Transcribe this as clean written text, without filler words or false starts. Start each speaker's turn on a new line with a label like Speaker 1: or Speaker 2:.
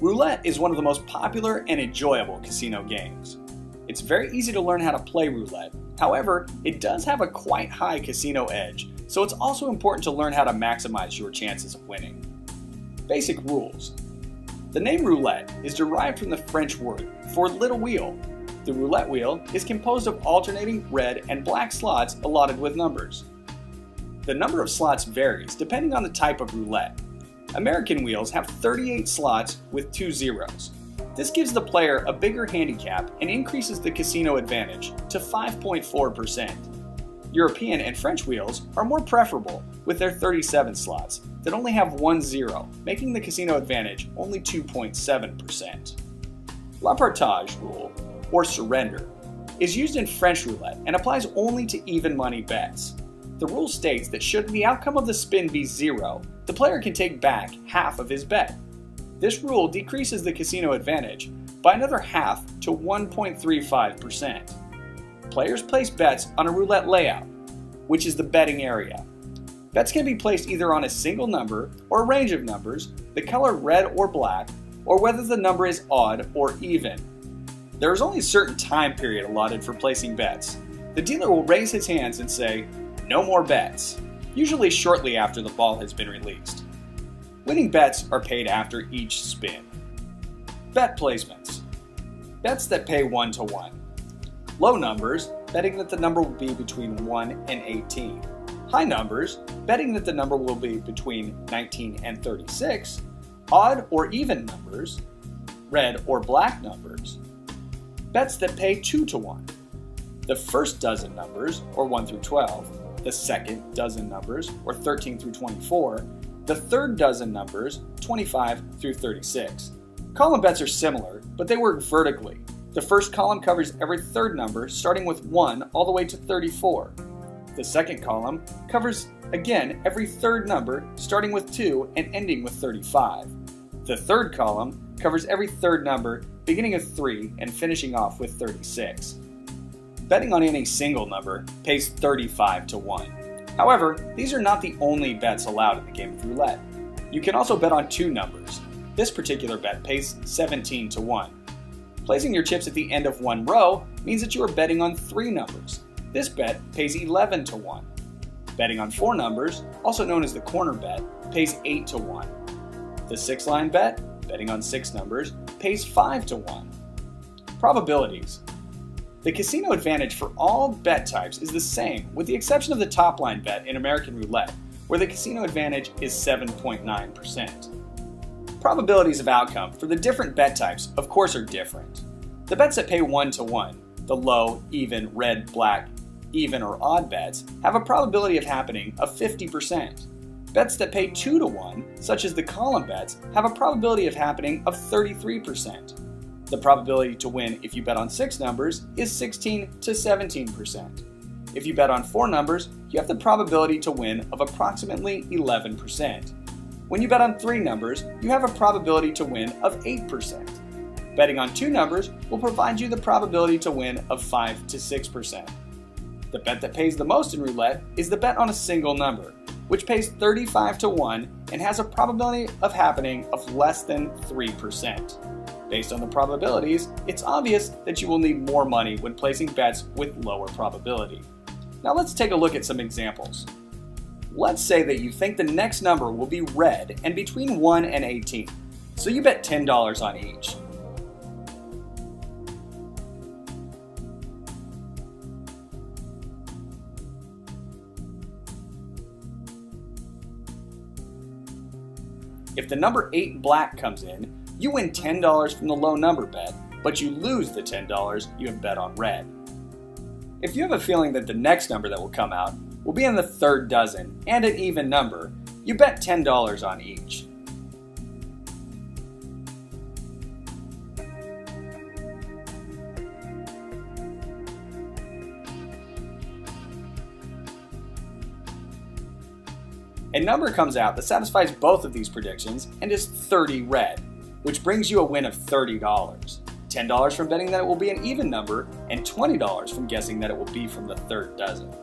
Speaker 1: Roulette is one of the most popular and enjoyable casino games. It's very easy to learn how to play roulette. However, it does have a quite high casino edge, so it's also important to learn how to maximize your chances of winning. Basic rules. The name roulette is derived from the French word for little wheel. The roulette wheel is composed of alternating red and black slots allotted with numbers. The number of slots varies depending on the type of roulette. American wheels have 38 slots with 2 zeros. This gives the player a bigger handicap and increases the casino advantage to 5.4%. European and French wheels are more preferable with their 37 slots that only have 1 zero, making the casino advantage only 2.7%. La partage rule, or surrender, is used in French roulette and applies only to even money bets. The rule states that should the outcome of the spin be 0, the player can take back half of his bet. This rule decreases the casino advantage by another half to 1.35%. Players place bets on a roulette layout, which is the betting area. Bets can be placed either on a single number or a range of numbers, the color red or black, or whether the number is odd or even. There is only a certain time period allotted for placing bets. The dealer will raise his hands and say, "No more bets," usually shortly after the ball has been released. Winning bets are paid after each spin. Bet placements. Bets that pay 1 to 1. Low numbers, betting that the number will be between 1 and 18. High numbers, betting that the number will be between 19 and 36. Odd or even numbers, red or black numbers. Bets that pay 2 to 1. The first dozen numbers, or 1 through 12. The second dozen numbers, or 13 through 24, the third dozen numbers, 25 through 36. Column bets are similar, but they work vertically. The first column covers every third number, starting with 1 all the way to 34. The second column covers, again, every third number, starting with 2 and ending with 35. The third column covers every third number, beginning with 3 and finishing off with 36. Betting on any single number pays 35 to 1. However, these are not the only bets allowed in the game of roulette. You can also bet on 2 numbers. This particular bet pays 17 to 1. Placing your chips at the end of one row means that you are betting on 3 numbers. This bet pays 11 to 1. Betting on 4 numbers, also known as the corner bet, pays 8 to 1. The 6-line bet, betting on 6 numbers, pays 5 to 1. Probabilities. The casino advantage for all bet types is the same, with the exception of the top line bet in American roulette, where the casino advantage is 7.9%. Probabilities of outcome for the different bet types, of course, are different. The bets that pay 1 to 1, the low, even, red, black, even, or odd bets, have a probability of happening of 50%. Bets that pay 2 to 1, such as the column bets, have a probability of happening of 33%. The probability to win if you bet on 6 numbers is 16 to 17%. If you bet on 4 numbers, you have the probability to win of approximately 11%. When you bet on 3 numbers, you have a probability to win of 8%. Betting on 2 numbers will provide you the probability to win of 5 to 6%. The bet that pays the most in roulette is the bet on a single number, which pays 35 to 1 and has a probability of happening of less than 3%. Based on the probabilities, it's obvious that you will need more money when placing bets with lower probability. Now let's take a look at some examples. Let's say that you think the next number will be red and between 1 and 18, so you bet $10 on each. If the number 8 black comes in, you win $10 from the low number bet, but you lose the $10 you have bet on red. If you have a feeling that the next number that will come out will be in the third dozen and an even number, you bet $10 on each. A number comes out that satisfies both of these predictions and is 30 red, which brings you a win of $30. $10 from betting that it will be an even number, and $20 from guessing that it will be from the third dozen.